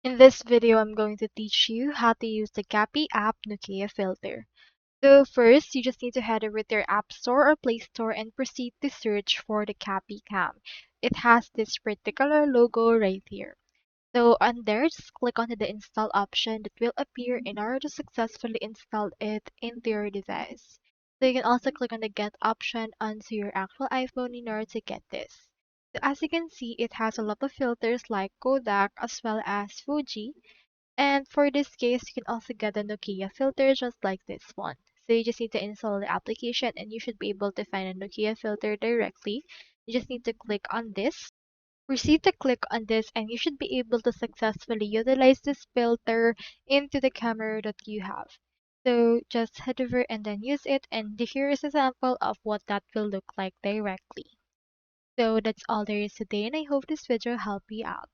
In this video, I'm going to teach you how to use the Kapi app Nokia filter. So first, you just need to head over to your App Store or Play Store and proceed to search for the Kapi cam. It has this particular logo right here. So on there, just click on the install option that will appear in order to successfully install it into your device. So you can also click on the get option onto your actual iPhone in order to get this. So as you can see, it has a lot of filters like Kodak as well as Fuji. And for this case, you can also get a Nokia filter just like this one. So you just need to install the application and you should be able to find a Nokia filter directly. You just need to click on this. Proceed to click on this and you should be able to successfully utilize this filter into the camera that you have. So just head over and then use it, and here is a sample of what that will look like directly. So that's all there is today, and I hope this video helped you out.